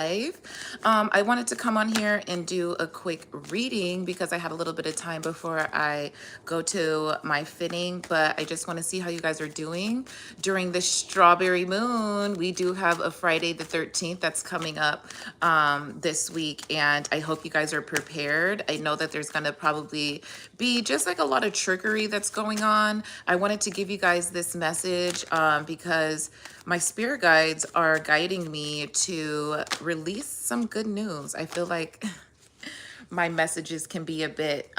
I wanted to come on here and do a quick reading because I had a little bit of time before I go to my fitting, but I just want to see how you guys are doing during the strawberry moon. We do have a Friday the 13th that's coming up this week, and I hope you guys are prepared. I know that there's going to probably be just like a lot of trickery that's going on. I wanted to give you guys this message because my spirit guides are guiding me to release some good news. I feel like my messages can be a bit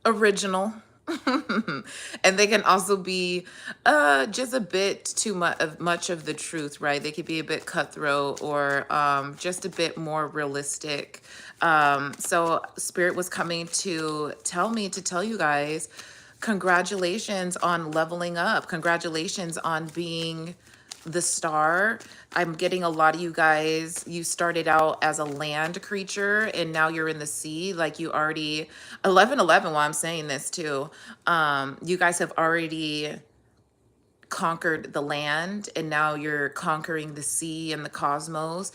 original. And they can also be just a bit too much of the truth, right? They could be a bit cutthroat or just a bit more realistic. So Spirit was coming to tell you guys, congratulations on leveling up. Congratulations on being the star. I'm getting a lot of you guys, you started out as a land creature and now you're in the sea. Like you already 1111 while I'm saying this too. You guys have already conquered the land and now you're conquering the sea and the cosmos.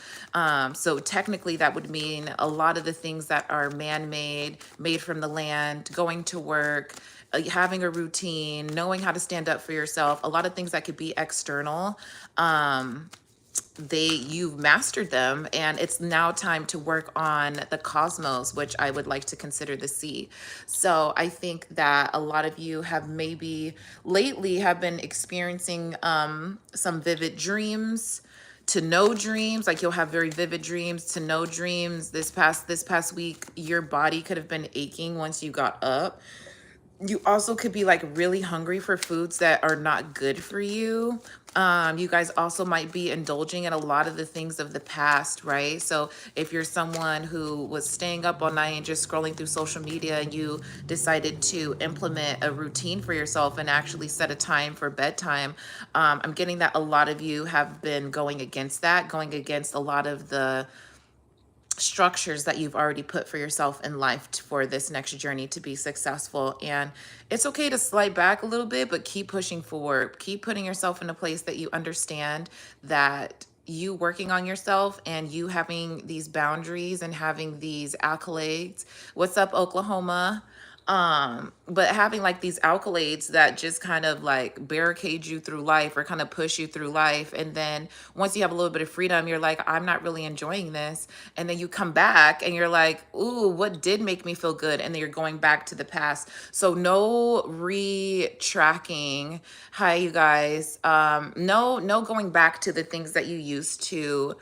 So technically that would mean a lot of the things that are man-made, made from the land, going to work, having a routine, knowing how to stand up for yourself, a lot of things that could be external. You've mastered them, and it's now time to work on the cosmos, which I would like to consider the sea. So I think that a lot of you have maybe lately have been experiencing some vivid dreams, to know dreams. Like you'll have very vivid dreams, to know dreams. This past week your body could have been aching once you got up. You also could be like really hungry for foods that are not good for you. You guys also might be indulging in a lot of the things of the past, right? So if you're someone who was staying up all night and just scrolling through social media and you decided to implement a routine for yourself and actually set a time for bedtime, I'm getting that a lot of you have been going against that, going against a lot of the structures that you've already put for yourself in life for this next journey to be successful. And it's okay to slide back a little bit, but keep pushing forward. Keep putting yourself in a place that you understand that you working on yourself and you having these boundaries and having these accolades. What's up, Oklahoma? But having like these accolades that just kind of like barricade you through life or kind of push you through life. And then once you have a little bit of freedom, you're like, I'm not really enjoying this. And then you come back and you're like, ooh, what did make me feel good? And then you're going back to the past. So no re-tracking. Hi, you guys. No going back to the things that you used to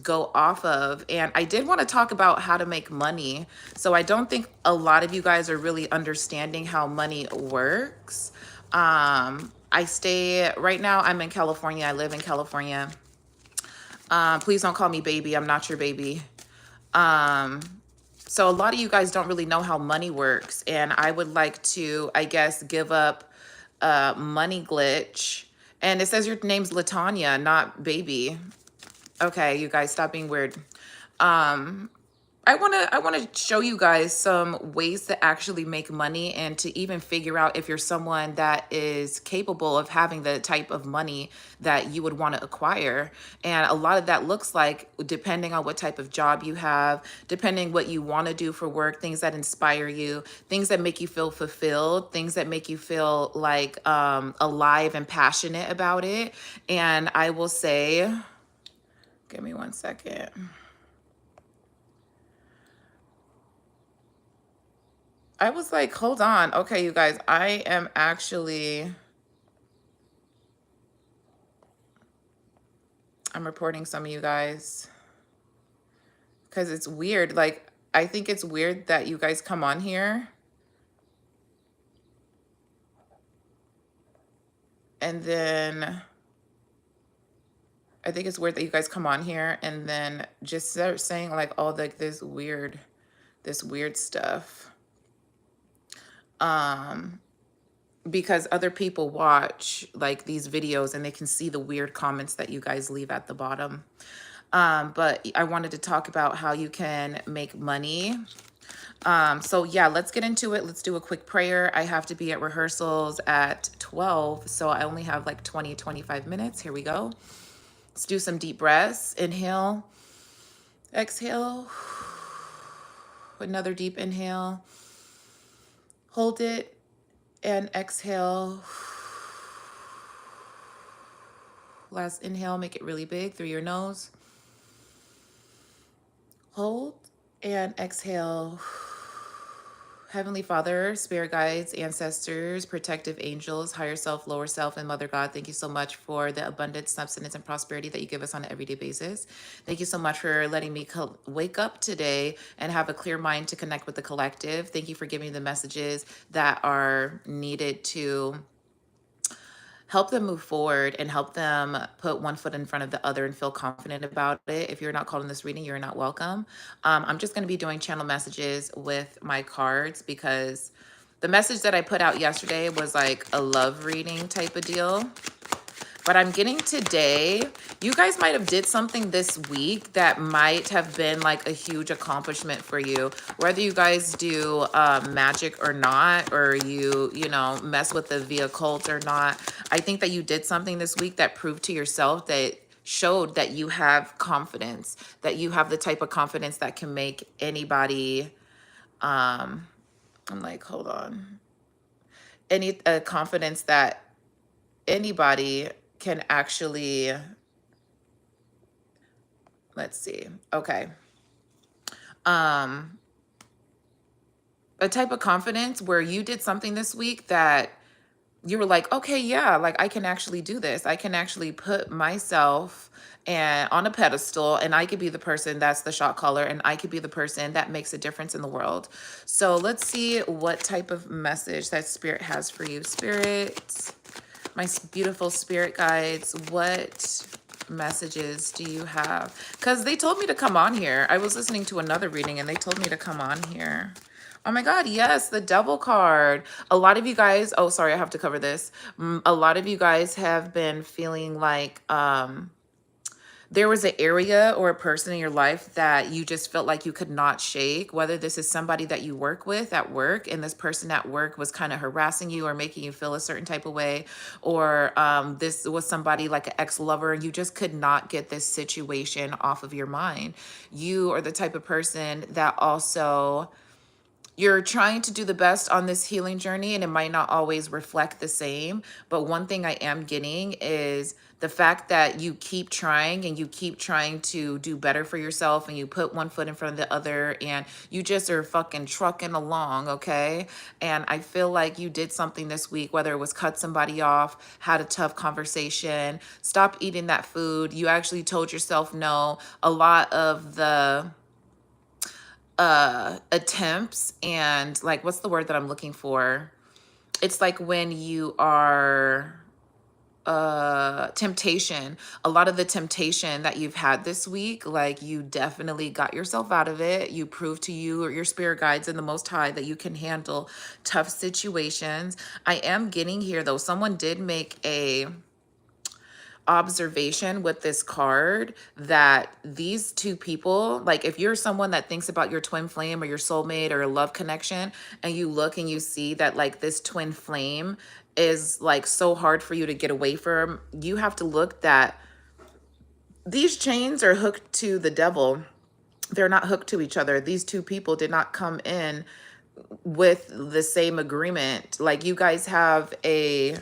go off of. And I did want to talk about how to make money. So I don't think a lot of you guys are really understanding how money works. Right now I'm in California. I live in California. Please don't call me baby. I'm not your baby. So a lot of you guys don't really know how money works. And I would like to, I guess, give up money glitch. And it says your name's Latanya, not baby. Okay, you guys, stop being weird. I want to show you guys some ways to actually make money and to even figure out if you're someone that is capable of having the type of money that you would want to acquire. And a lot of that looks like, depending on what type of job you have, depending what you want to do for work, things that inspire you, things that make you feel fulfilled, things that make you feel like alive and passionate about it. And I will say, give me one second. I was like, hold on. Okay, you guys, I'm reporting some of you guys because it's weird. Like, I think it's weird that you guys come on here and then I think it's weird that you guys come on here and then just start saying like all like this weird stuff. Because other people watch like these videos and they can see the weird comments that you guys leave at the bottom. But I wanted to talk about how you can make money. So yeah, let's get into it. Let's do a quick prayer. I have to be at rehearsals at 12, so I only have like 25 minutes. Here we go. Let's do some deep breaths. Inhale, exhale, another deep inhale, hold it, and exhale. Last inhale, make it really big through your nose. Hold and exhale. Heavenly Father, spirit guides, ancestors, protective angels, higher self, lower self, and Mother God, thank you so much for the abundance, substance, and prosperity that you give us on an everyday basis. Thank you so much for letting me wake up today and have a clear mind to connect with the collective. Thank you for giving me the messages that are needed to help them move forward and help them put one foot in front of the other and feel confident about it. If you're not called in this reading, you're not welcome. I'm just going to be doing channel messages with my cards because the message that I put out yesterday was like a love reading type of deal. But I'm getting today, you guys might have did something this week that might have been like a huge accomplishment for you. Whether you guys do magic or not, or you know, mess with the occult or not. I think that you did something this week that proved to yourself that showed that you have confidence, that you have the type of confidence that can make anybody, I'm like, hold on. Any confidence that anybody can actually, let's see. Okay. Um, a type of confidence where you did something this week that you were like, okay, yeah, like I can actually do this. I can actually put myself and on a pedestal and I could be the person that's the shot caller and I could be the person that makes a difference in the world. So let's see what type of message that spirit has for you. Spirit, my beautiful spirit guides, what messages do you have? Because they told me to come on here. I was listening to another reading and they told me to come on here. Oh my God, yes, the devil card. A lot of you guys, oh, sorry, I have to cover this. A lot of you guys have been feeling like there was an area or a person in your life that you just felt like you could not shake, whether this is somebody that you work with at work and this person at work was kind of harassing you or making you feel a certain type of way, or this was somebody like an ex-lover and you just could not get this situation off of your mind. You are the type of person that also you're trying to do the best on this healing journey and it might not always reflect the same. But one thing I am getting is the fact that you keep trying and you keep trying to do better for yourself and you put one foot in front of the other and you just are fucking trucking along, okay? And I feel like you did something this week, whether it was cut somebody off, had a tough conversation, stop eating that food. You actually told yourself no. A lot of the attempts and like, what's the word that I'm looking for? It's like when you are temptation, a lot of the temptation that you've had this week, like you definitely got yourself out of it. You proved to you or your spirit guides and the Most High that you can handle tough situations. I am getting here though, someone did make a observation with this card that these two people, like if you're someone that thinks about your twin flame or your soulmate or a love connection and you look and you see that like this twin flame is like so hard for you to get away from, you have to look that these chains are hooked to the devil. They're not hooked to each other. These two people did not come in with the same agreement. Like you guys have a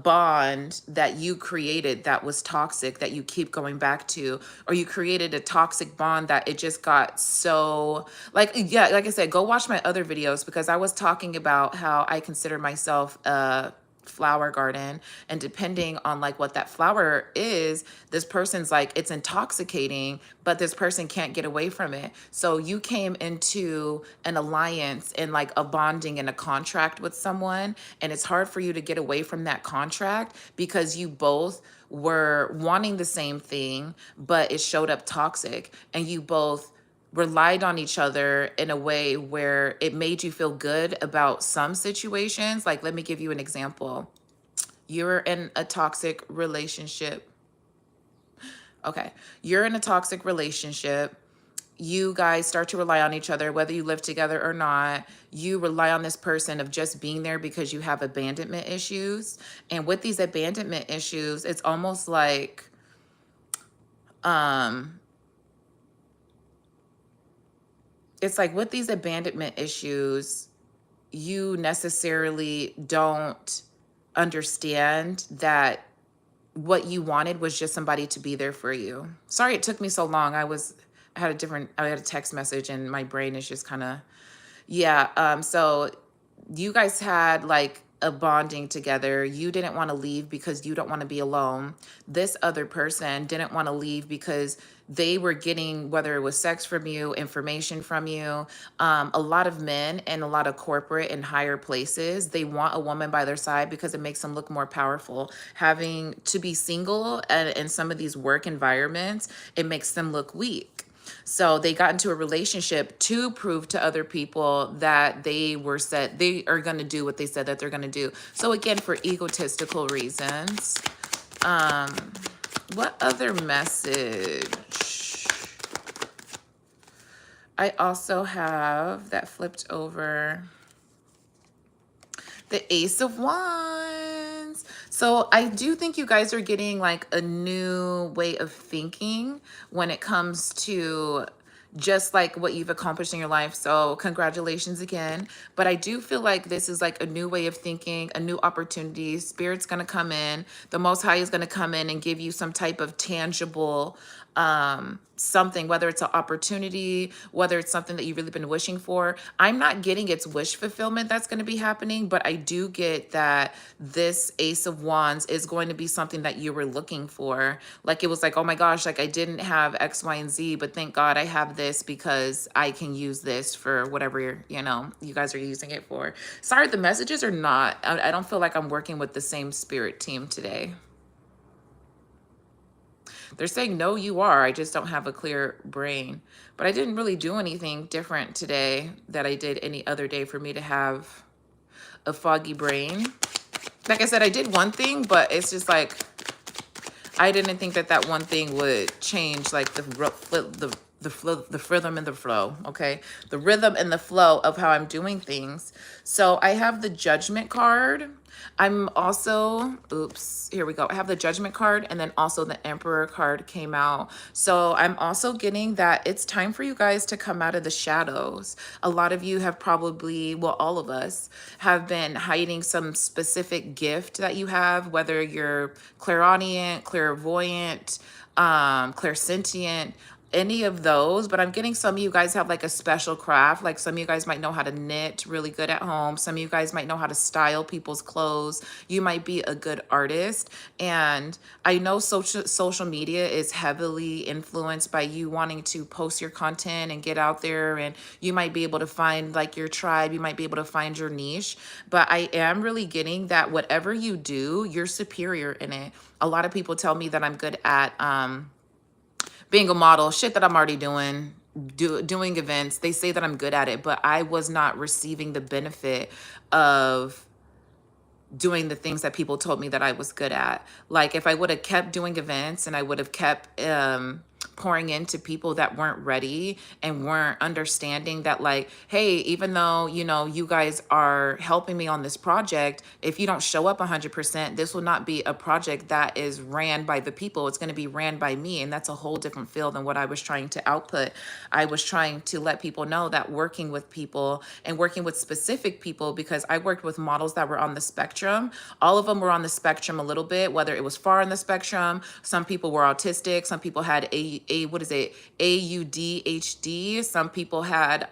bond that you created that was toxic that you keep going back to, or you created a toxic bond that it just got so like, yeah, like I said, go watch my other videos because I was talking about how I consider myself a flower garden, and depending on like what that flower is, this person's like it's intoxicating, but this person can't get away from it. So you came into an alliance and like a bonding and a contract with someone, and it's hard for you to get away from that contract because you both were wanting the same thing, but it showed up toxic, and you both relied on each other in a way where it made you feel good about some situations. Like, let me give you an example. You're in a toxic relationship. Okay. You're in a toxic relationship. You guys start to rely on each other, whether you live together or not. You rely on this person of just being there because you have abandonment issues. And with these abandonment issues, it's almost like um it's like with these abandonment issues, you necessarily don't understand that what you wanted was just somebody to be there for you. Sorry it took me so long. I had a text message and my brain is just kind of, yeah. So you guys had like a bonding together. You didn't want to leave because you don't want to be alone. This other person didn't want to leave because they were getting, whether it was sex from you, information from you. A lot of men and a lot of corporate and higher places, they want a woman by their side because it makes them look more powerful. Having to be single and in some of these work environments, it makes them look weak. So they got into a relationship to prove to other people that they are going to do what they said that they're going to do. So again, for egotistical reasons. Um, what other message? I also have that flipped over. The Ace of Wands. So I do think you guys are getting like a new way of thinking when it comes to just like what you've accomplished in your life. So congratulations again. But I do feel like this is like a new way of thinking, a new opportunity. Spirit's going to come in. The Most High is going to come in and give you some type of tangible something, whether it's an opportunity, whether it's something that you've really been wishing for. I'm not getting it's wish fulfillment that's going to be happening, but I do get that this Ace of Wands is going to be something that you were looking for. Like it was like, oh my gosh, like I didn't have X, Y, and Z, but thank God I have this because I can use this for whatever, you guys are using it for. Sorry, the messages are not, I don't feel like I'm working with the same spirit team today. They're saying, no, you are. I just don't have a clear brain. But I didn't really do anything different today that I did any other day for me to have a foggy brain. Like I said, I did one thing, but it's just like, I didn't think that that one thing would change like the rhythm and the flow, okay? The rhythm and the flow of how I'm doing things. So I have the Judgment card. I'm also, oops, here we go. I have the Judgment card and then also the Emperor card came out. So I'm also getting that it's time for you guys to come out of the shadows. A lot of you have probably, well, all of us have been hiding some specific gift that you have, whether you're clairaudient, clairvoyant, clairsentient, any of those. But I'm getting some of you guys have like a special craft. Like some of you guys might know how to knit really good at home. Some of you guys might know how to style people's clothes. You might be a good artist. And I know social media is heavily influenced by you wanting to post your content and get out there, and you might be able to find like your tribe. You might be able to find your niche. But I am really getting that whatever you do, you're superior in it. A lot of people tell me that I'm good at being a model, shit that I'm already doing, doing events. They say that I'm good at it, but I was not receiving the benefit of doing the things that people told me that I was good at. Like if I would have kept doing events and I would have kept pouring into people that weren't ready and weren't understanding that, like, hey, even though, you guys are helping me on this project, if you don't show up 100%, this will not be a project that is ran by the people. It's going to be ran by me. And that's a whole different field than what I was trying to output. I was trying to let people know that working with people and working with specific people, because I worked with models that were on the spectrum. All of them were on the spectrum a little bit, whether it was far in the spectrum. Some people were autistic. Some people had what is it? AUDHD. Some people had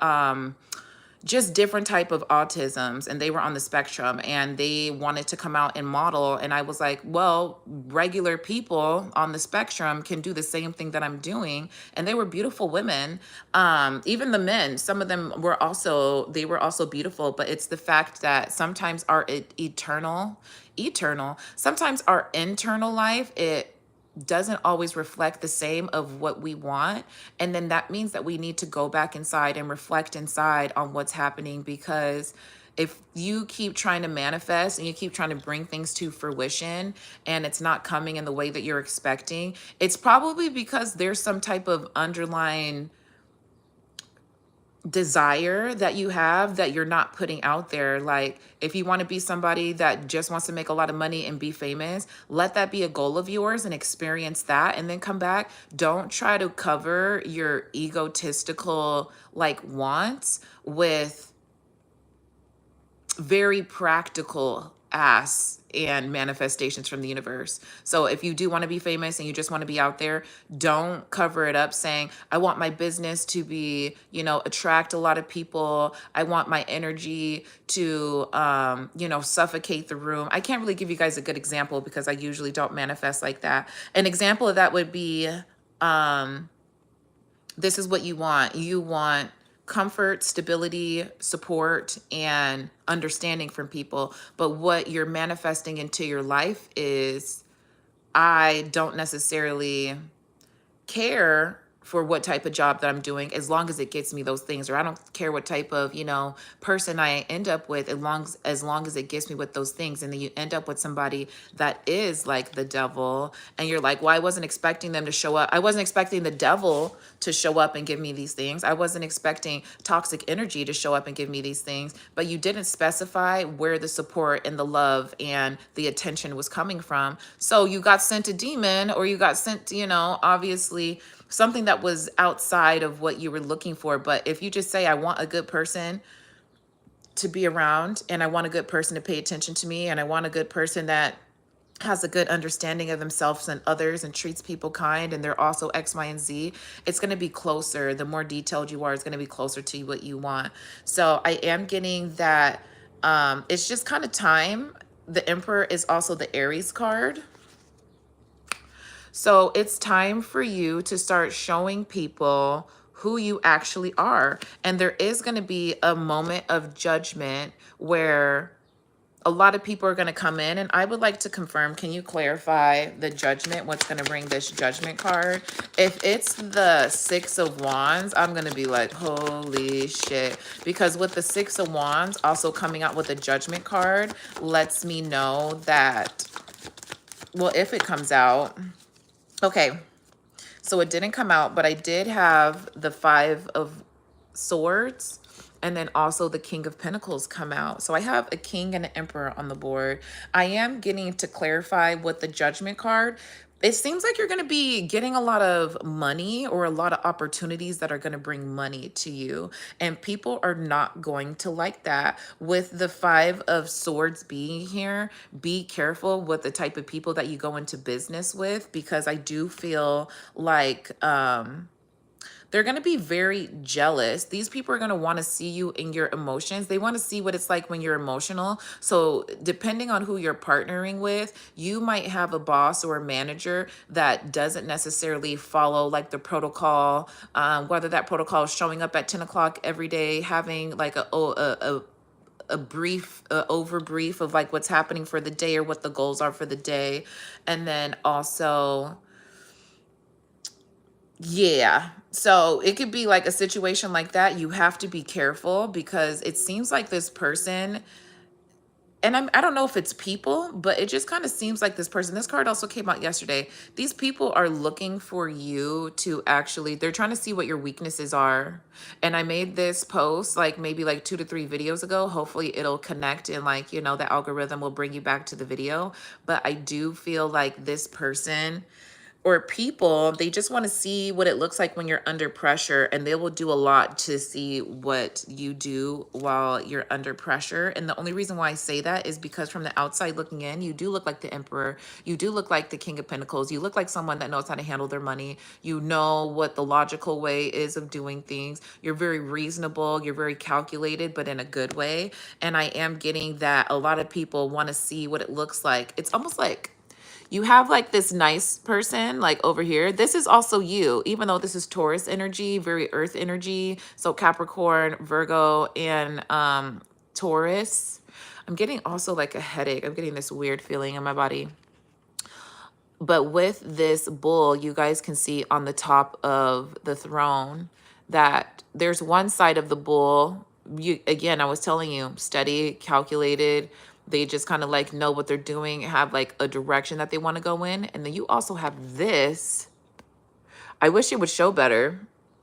just different type of autisms, and they were on the spectrum and they wanted to come out and model. And I was like, well, regular people on the spectrum can do the same thing that I'm doing. And they were beautiful women. Even the men, some of them were also, they were also beautiful, but it's the fact that sometimes our sometimes our internal life, it doesn't always reflect the same of what we want. And then that means that we need to go back inside and reflect inside on what's happening. Because if you keep trying to manifest and you keep trying to bring things to fruition and it's not coming in the way that you're expecting, it's probably because there's some type of underlying desire that you have that you're not putting out there. Like, if you want to be somebody that just wants to make a lot of money and be famous, let that be a goal of yours and experience that, and then come back. Don't try to cover your egotistical like wants with very practical asks and manifestations from the universe. So if you do want to be famous and you just want to be out there, don't cover it up saying, I want my business to be, attract a lot of people. I want my energy to, suffocate the room. I can't really give you guys a good example because I usually don't manifest like that. An example of that would be, this is what you want. You want comfort, stability, support, and understanding from people. But what you're manifesting into your life is, I don't necessarily care for what type of job that I'm doing as long as it gets me those things, or I don't care what type of, person I end up with as long as it gets me with those things. And then you end up with somebody that is like the devil, and you're like, well, I wasn't expecting them to show up. I wasn't expecting the devil to show up and give me these things. I wasn't expecting toxic energy to show up and give me these things. But you didn't specify where the support and the love and the attention was coming from. So you got sent a demon, or you got sent, obviously something that was outside of what you were looking for. But if you just say, I want a good person to be around, and I want a good person to pay attention to me, and I want a good person that has a good understanding of themselves and others and treats people kind, and they're also X, Y, and Z, it's going to be closer. The more detailed you are, it's going to be closer to what you want. So I am getting that it's just kind of time. The Emperor is also the Aries card. So it's time for you to start showing people who you actually are. And there is going to be a moment of judgment where a lot of people are going to come in, and I would like to confirm, can you clarify the judgment? What's going to bring this judgment card? If it's the Six of Wands, I'm going to be like, holy shit. Because with the Six of Wands also coming out with a judgment card lets me know that, well, if it comes out, okay, so it didn't come out, but I did have the Five of Swords and then also the King of Pentacles come out. So I have a King and an Emperor on the board. I am getting to clarify with the Judgment card. It seems like you're going to be getting a lot of money or a lot of opportunities that are going to bring money to you. And people are not going to like that. With the Five of Swords being here, be careful with the type of people that you go into business with, because I do feel like, they're going to be very jealous. These people are going to want to see you in your emotions. They want to see what it's like when you're emotional. So depending on who you're partnering with, you might have a boss or a manager that doesn't necessarily follow like the protocol, whether that protocol is showing up at 10 o'clock every day, having like a brief over brief of like what's happening for the day or what the goals are for the day. And then also, yeah. So it could be like a situation like that. You have to be careful because it seems like this person, and I don't know if it's people, but it just kind of seems like this person. This card also came out yesterday. These people are looking for you to actually, they're trying to see what your weaknesses are. And I made this post like maybe like 2 to 3 videos ago. Hopefully it'll connect and like, the algorithm will bring you back to the video. But I do feel like this person or people, they just want to see what it looks like when you're under pressure, and they will do a lot to see what you do while you're under pressure. And the only reason why I say that is because from the outside looking in, you do look like the Emperor. You do look like the King of Pentacles. You look like someone that knows how to handle their money. You know what the logical way is of doing things. You're very reasonable. You're very calculated, but in a good way. And I am getting that a lot of people want to see what it looks like. It's almost like you have like this nice person like over here. This is also you, even though this is Taurus energy, very earth energy. So Capricorn, Virgo, and Taurus. I'm getting also like a headache. I'm getting this weird feeling in my body. But with this bull, you guys can see on the top of the throne that there's one side of the bull. Again, I was telling you, steady, calculated. They just kind of like know what they're doing, have like a direction that they want to go in. And then you also have this. I wish it would show better.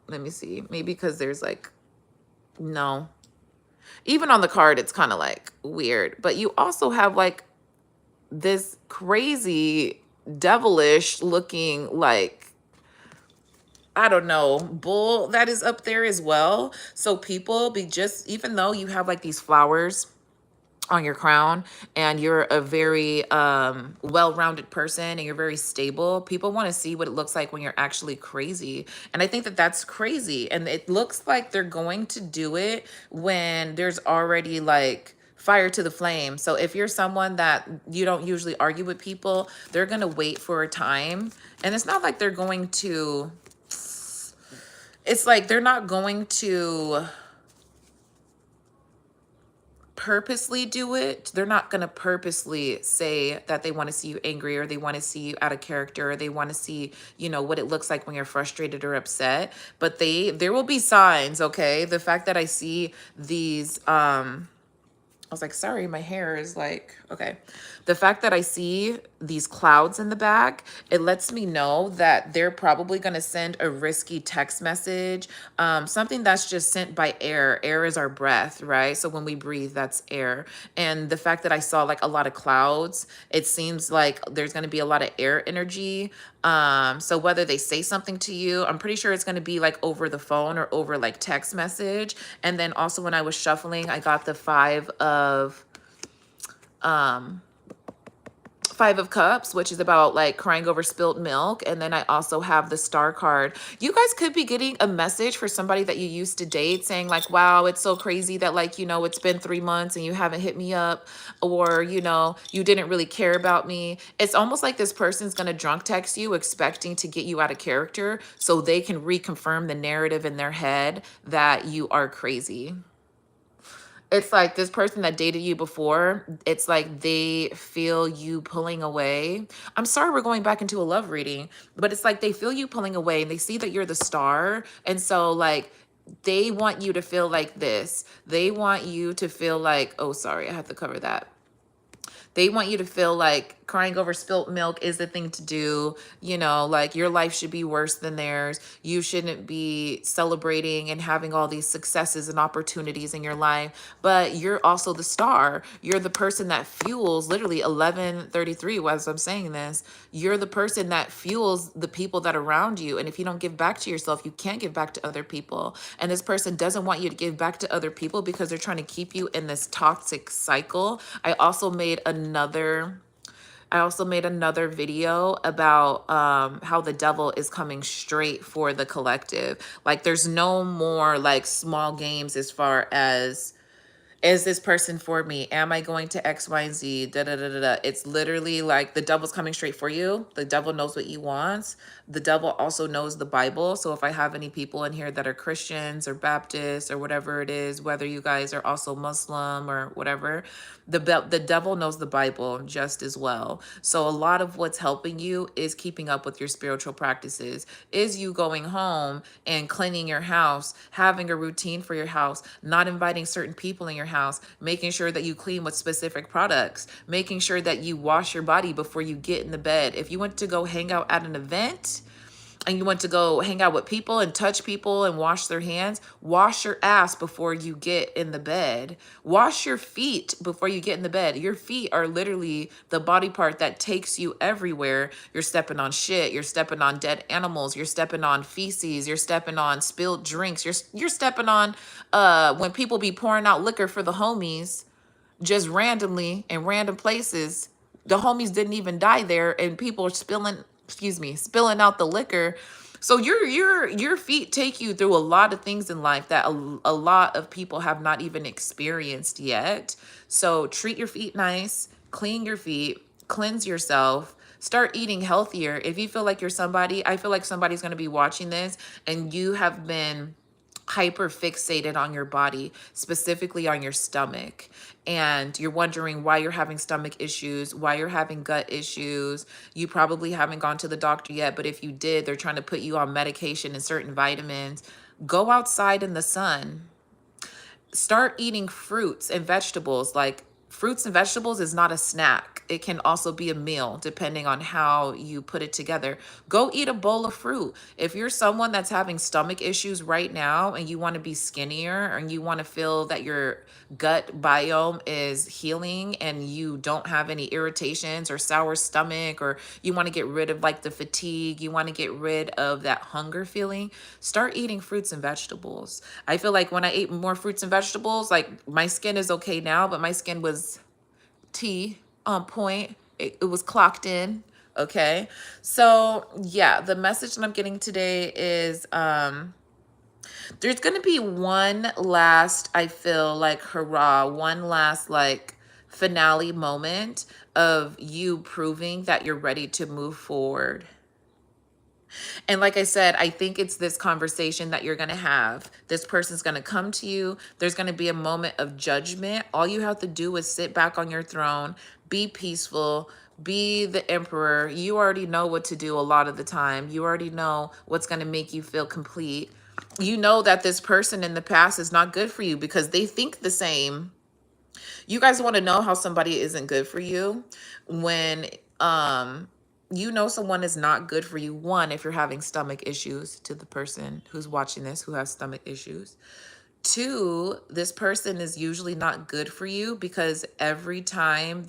Let me see. Maybe because there's like No. Even on the card, it's kind of like weird. But you also have like this crazy devilish looking like, I don't know, bull that is up there as well. So people be just, even though you have like these flowers on your crown and you're a very well-rounded person and you're very stable, people want to see what it looks like when you're actually crazy. And I think that that's crazy, and it looks like they're going to do it when there's already like fire to the flame. So if you're someone that you don't usually argue with people, they're going to wait for a time, and it's not like they're going to, it's like they're not going to purposely do it. They're not going to purposely say that they want to see you angry, or they want to see you out of character, or they want to see, you know, what it looks like when you're frustrated or upset. But there will be signs, okay? The fact that I see these I was like, sorry, my hair is like, okay. The fact that I see these clouds in the back, it lets me know that they're probably going to send a risky text message, something that's just sent by air. Air is our breath, right? So when we breathe, that's air. And the fact that I saw like a lot of clouds, it seems like there's going to be a lot of air energy. So whether they say something to you, I'm pretty sure it's going to be like over the phone or over like text message. And then also when I was shuffling, I got the um 5 of Cups, which is about like crying over spilt milk. And then I also have the Star card. You guys could be getting a message for somebody that you used to date saying like, wow, it's so crazy that like, you know, it's been 3 months and you haven't hit me up, or, you know, you didn't really care about me. It's almost like this person's going to drunk text you expecting to get you out of character so they can reconfirm the narrative in their head that you are crazy. It's like this person that dated you before, it's like they feel you pulling away. I'm sorry we're going back into a love reading, but it's like they feel you pulling away and they see that you're the star. And so like they want you to feel like this. They want you to feel like, oh, sorry, I have to cover that. They want you to feel like crying over spilt milk is the thing to do. You know, like your life should be worse than theirs. You shouldn't be celebrating and having all these successes and opportunities in your life. But you're also the star. You're the person that fuels, literally 1133 as I'm saying this. You're the person that fuels the people that are around you. And if you don't give back to yourself, you can't give back to other people. And this person doesn't want you to give back to other people because they're trying to keep you in this toxic cycle. I also made another video about how the devil is coming straight for the collective. Like there's no more like small games as far as, is this person for me? Am I going to X, Y, and Z? Da, da, da, da, da. It's literally like the devil's coming straight for you. The devil knows what he wants. The devil also knows the Bible. So if I have any people in here that are Christians or Baptists or whatever it is, whether you guys are also Muslim or whatever, the devil knows the Bible just as well. So a lot of what's helping you is keeping up with your spiritual practices, is you going home and cleaning your house, having a routine for your house, not inviting certain people in your house, making sure that you clean with specific products, making sure that you wash your body before you get in the bed. If you went to go hang out at an event and you want to go hang out with people and touch people and wash their hands, wash your ass before you get in the bed. Wash your feet before you get in the bed. Your feet are literally the body part that takes you everywhere. You're stepping on shit. You're stepping on dead animals. You're stepping on feces. You're stepping on spilled drinks. You're stepping on when people be pouring out liquor for the homies just randomly in random places. The homies didn't even die there, and people are spilling out the liquor. So your feet take you through a lot of things in life that a lot of people have not even experienced yet. So treat your feet nice, clean your feet, cleanse yourself, start eating healthier. If you feel like you're somebody, I feel like somebody's going to be watching this and you have been hyper fixated on your body, specifically on your stomach. And you're wondering why you're having stomach issues, why you're having gut issues. You probably haven't gone to the doctor yet, but if you did, they're trying to put you on medication and certain vitamins. Go outside in the sun. Start eating fruits and vegetables. Like fruits and vegetables is not a snack. It can also be a meal depending on how you put it together. Go eat a bowl of fruit. If you're someone that's having stomach issues right now and you want to be skinnier and you want to feel that your gut biome is healing and you don't have any irritations or sour stomach, or you want to get rid of like the fatigue, you want to get rid of that hunger feeling, start eating fruits and vegetables. I feel like when I ate more fruits and vegetables, like my skin is okay now, but my skin was T on point. It was clocked in. Okay. So yeah, the message that I'm getting today is there's gonna be one last, I feel like, hurrah, one last like finale moment of you proving that you're ready to move forward. And like I said, I think it's this conversation that you're going to have. This person's going to come to you. There's going to be a moment of judgment. All you have to do is sit back on your throne, be peaceful, be the emperor. You already know what to do a lot of the time. You already know what's going to make you feel complete. You know that this person in the past is not good for you because they think the same. You guys want to know how somebody isn't good for you when you know someone is not good for you. One, if you're having stomach issues, to the person who's watching this who has stomach issues. Two, this person is usually not good for you because every time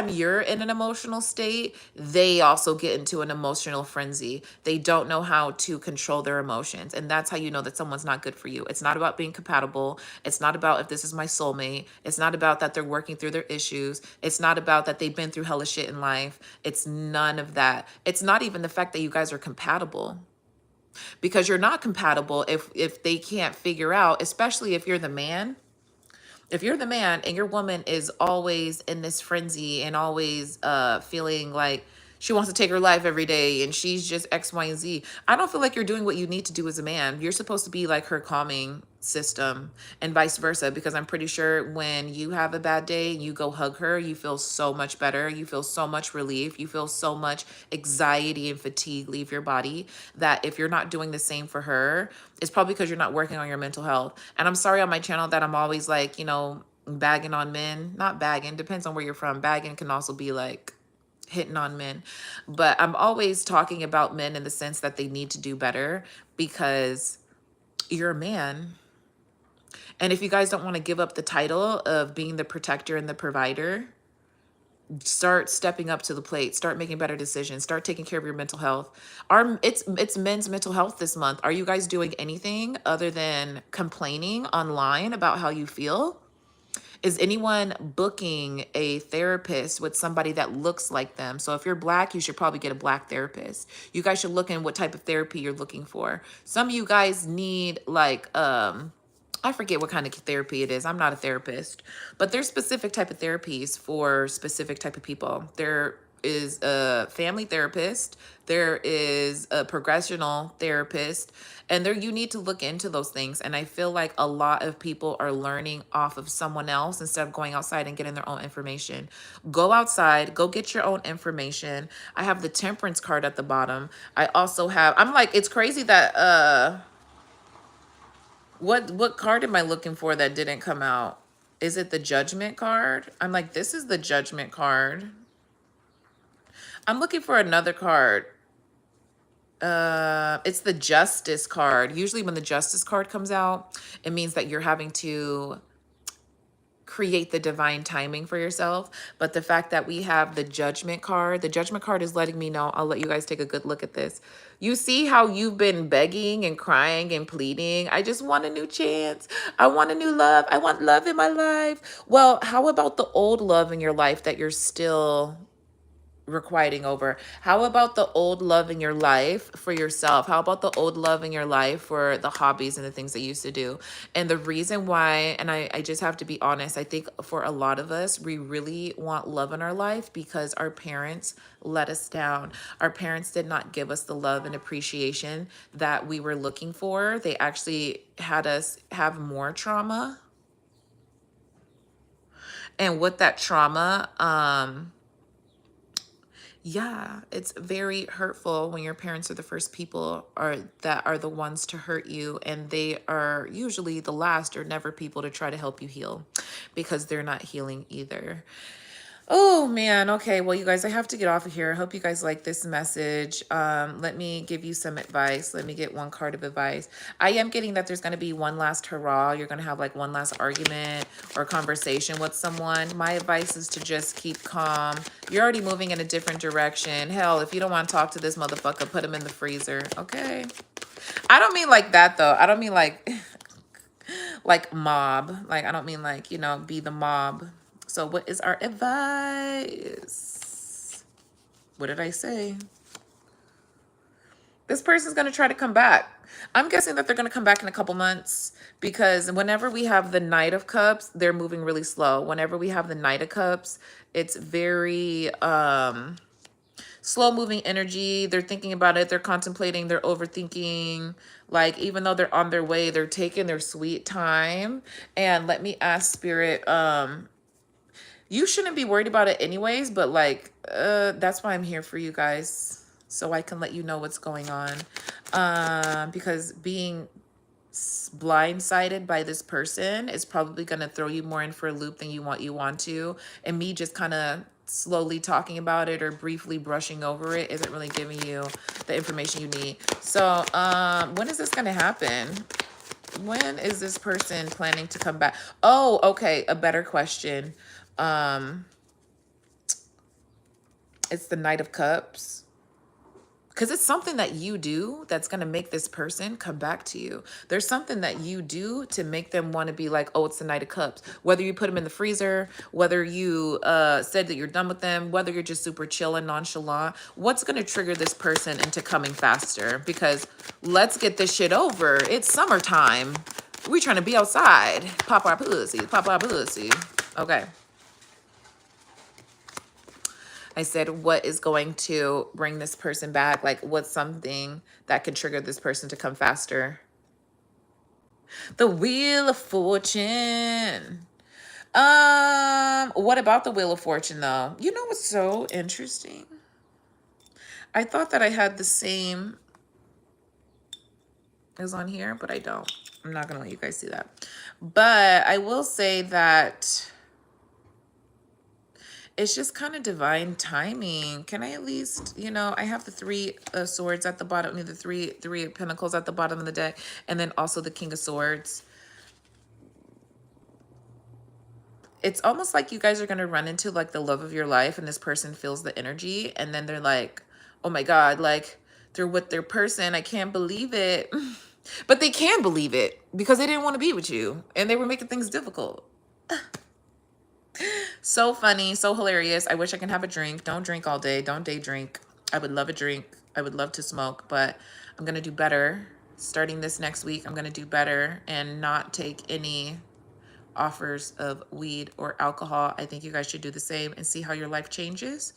you're in an emotional state, they also get into an emotional frenzy. They don't know how to control their emotions. And that's how you know that someone's not good for you. It's not about being compatible. It's not about if this is my soulmate. It's not about that they're working through their issues. It's not about that they've been through hella shit in life. It's none of that. It's not even the fact that you guys are compatible, because you're not compatible if they can't figure out, especially if you're the man. If you're the man and your woman is always in this frenzy and always feeling like she wants to take her life every day and she's just X, Y, and Z, I don't feel like you're doing what you need to do as a man. You're supposed to be like her calming system and vice versa, because I'm pretty sure when you have a bad day and you go hug her, you feel so much better. You feel so much relief. You feel so much anxiety and fatigue leave your body, that if you're not doing the same for her, it's probably because you're not working on your mental health. And I'm sorry on my channel that I'm always like, bagging on men. Not bagging, depends on where you're from. Bagging can also be like hitting on men. But I'm always talking about men in the sense that they need to do better because you're a man. And if you guys don't want to give up the title of being the protector and the provider, start stepping up to the plate, start making better decisions, start taking care of your mental health. It's men's mental health this month. Are you guys doing anything other than complaining online about how you feel? Is anyone booking a therapist with somebody that looks like them? So if you're Black, you should probably get a Black therapist. You guys should look in what type of therapy you're looking for. Some of you guys need like I forget what kind of therapy it is. I'm not a therapist, but there's specific type of therapies for specific type of people. There is a family therapist, there is a progressional therapist, and there you need to look into those things. And I feel like a lot of people are learning off of someone else instead of going outside and getting their own information. Go outside, go get your own information. I have the temperance card at the bottom. I also have, I'm like, it's crazy that what card am I looking for that didn't come out? Is it the judgment card? I'm like, this is the judgment card. I'm looking for another card. It's the justice card. Usually when the justice card comes out, it means that you're having to create the divine timing for yourself. But the fact that we have the judgment card is letting me know. I'll let you guys take a good look at this. You see how you've been begging and crying and pleading? I just want a new chance. I want a new love. I want love in my life. Well, how about the old love in your life that you're still requiting over? How about the old love in your life for yourself? How about the old love in your life for the hobbies and the things that you used to do? And the reason why, and I just have to be honest, I think for a lot of us, we really want love in our life because our parents let us down. Our parents did not give us the love and appreciation that we were looking for. They actually had us have more trauma. And with that trauma, Yeah, it's very hurtful when your parents are the first people are that are the ones to hurt you, and they are usually the last or never people to try to help you heal because they're not healing either. Oh man, okay. Well, you guys, I have to get off of here. I hope you guys like this message. Let me give you some advice. Let me get one card of advice. I am getting that there's going to be one last hurrah. You're going to have like one last argument or conversation with someone. My advice is to just keep calm. You're already moving in a different direction. Hell, if you don't want to talk to this motherfucker, put him in the freezer. Okay. I don't mean like that though. I don't mean like like mob. Like I don't mean like, you know, be the mob. So what is our advice? What did I say? This person's going to try to come back. I'm guessing that they're going to come back in a couple months because whenever we have the Knight of Cups, they're moving really slow. Whenever we have the Knight of Cups, it's very slow moving energy. They're thinking about it. They're contemplating. They're overthinking. Like, even though they're on their way, they're taking their sweet time. And let me ask Spirit, you shouldn't be worried about it anyways, but like, that's why I'm here for you guys. So I can let you know what's going on. Because being blindsided by this person is probably going to throw you more in for a loop than you want to. And me just kind of slowly talking about it or briefly brushing over it isn't really giving you the information you need. So when is this going to happen? When is this person planning to come back? Oh, okay. A better question. It's the Knight of Cups. Because it's something that you do that's going to make this person come back to you. There's something that you do to make them want to be like, oh, it's the Knight of Cups. Whether you put them in the freezer, whether you said that you're done with them, whether you're just super chill and nonchalant, what's going to trigger this person into coming faster? Because let's get this shit over. It's summertime. We trying to be outside. Pop our pussy. Pop our pussy. Okay. I said, what is going to bring this person back? Like, what's something that can trigger this person to come faster? The Wheel of Fortune. What about the Wheel of Fortune, though? You know what's so interesting? I thought that I had the same as on here, but I don't. I'm not going to let you guys see that. But I will say that it's just kind of divine timing. Can I at least, you know, I have the three swords at the bottom, the three pentacles at the bottom of the deck, and then also the King of Swords. It's almost like you guys are going to run into like the love of your life, and this person feels the energy, and then they're like, oh my God, like they're with their person. I can't believe it. But they can believe it because they didn't want to be with you, and they were making things difficult. So funny, so hilarious. I wish I can have a drink. Don't drink all day. Don't day drink. I would love a drink. I would love to smoke, but I'm going to do better. Starting this next week, I'm going to do better and not take any offers of weed or alcohol. I think you guys should do the same and see how your life changes.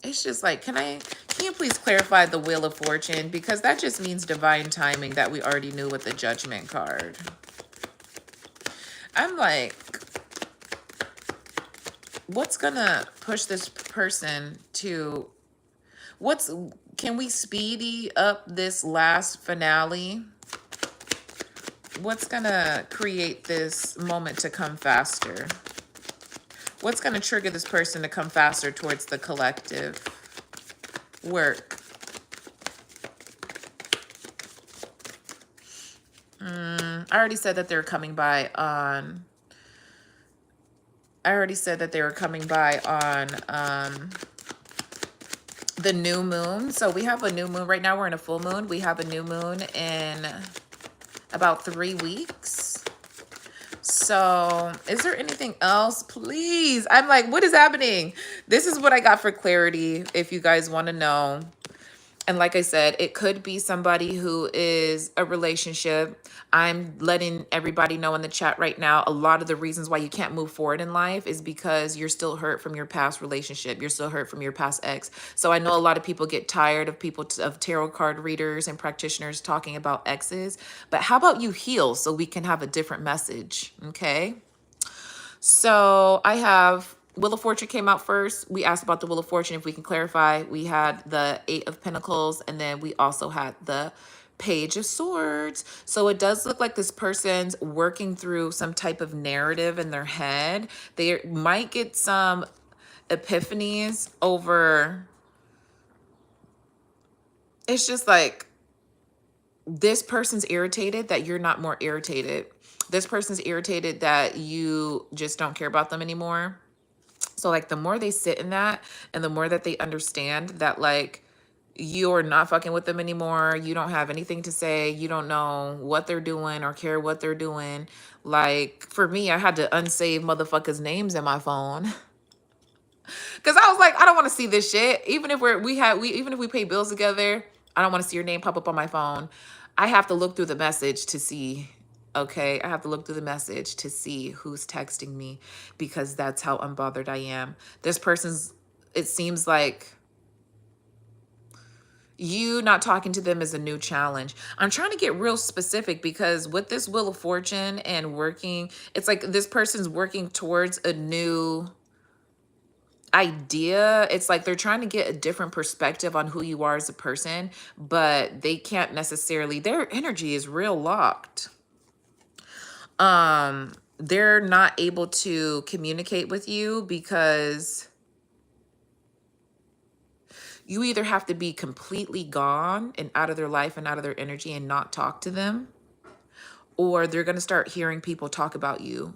It's just like, can you please clarify the Wheel of Fortune? Because that just means divine timing that we already knew with the Judgment card. I'm like, what's gonna push this person to, can we speedy up this last finale? What's gonna create this moment to come faster? What's gonna trigger this person to come faster towards the collective work? I already said that they're coming by on, the new moon. So we have a new moon right now. We're in a full moon. We have a new moon in about 3 weeks. So is there anything else? Please. I'm like, what is happening? This is what I got for clarity if you guys want to know. And like I said, it could be somebody who is a relationship. I'm letting everybody know in the chat right now, a lot of the reasons why you can't move forward in life is because you're still hurt from your past relationship. You're still hurt from your past ex. So I know a lot of people get tired of of tarot card readers and practitioners talking about exes. But how about you heal so we can have a different message? Okay. So I have Wheel of Fortune came out first. We asked about the Wheel of Fortune, if we can clarify. We had the Eight of Pentacles, and then we also had the Page of Swords. So it does look like this person's working through some type of narrative in their head. They might get some epiphanies over, it's just like, this person's irritated that you're not more irritated. This person's irritated that you just don't care about them anymore. So like the more they sit in that, and the more that they understand that like you're not fucking with them anymore, you don't have anything to say, you don't know what they're doing or care what they're doing. Like for me, I had to unsave motherfuckers' names in my phone. Cause I was like, I don't want to see this shit. Even if even if we pay bills together, I don't want to see your name pop up on my phone. I have to look through the message to see. Okay, I have to look through the message to see who's texting me, because that's how unbothered I am. This person's, it seems like you not talking to them is a new challenge. I'm trying to get real specific, because with this Wheel of Fortune and working, it's like this person's working towards a new idea. It's like they're trying to get a different perspective on who you are as a person, but they can't necessarily, their energy is real locked. They're not able to communicate with you, because you either have to be completely gone and out of their life and out of their energy and not talk to them, or they're going to start hearing people talk about you.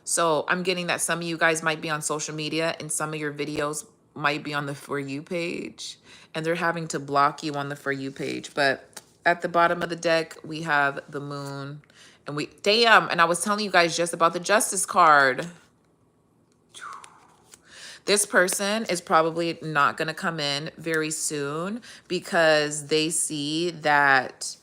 So I'm getting that some of you guys might be on social media, and some of your videos might be on the For You page, and they're having to block you on the For You page. But at the bottom of the deck, we have the Moon, and and I was telling you guys just about the Justice card. This person is probably not going to come in very soon, because they see that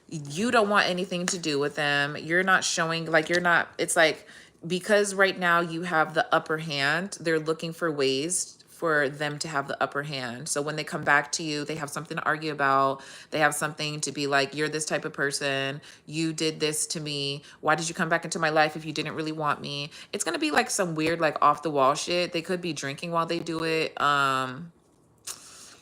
you don't want anything to do with them. You're not showing, like, you're not, it's like, because right now you have the upper hand, they're looking for ways for them to have the upper hand. So when they come back to you, they have something to argue about. They have something to be like, you're this type of person. You did this to me. Why did you come back into my life if you didn't really want me? It's going to be like some weird, like off the wall shit. They could be drinking while they do it.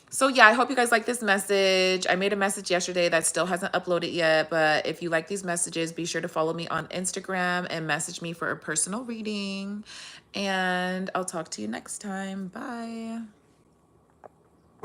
So yeah, I hope you guys like this message. I made a message yesterday that still hasn't uploaded yet, but if you like these messages, be sure to follow me on Instagram and message me for a personal reading. And I'll talk to you next time. Bye.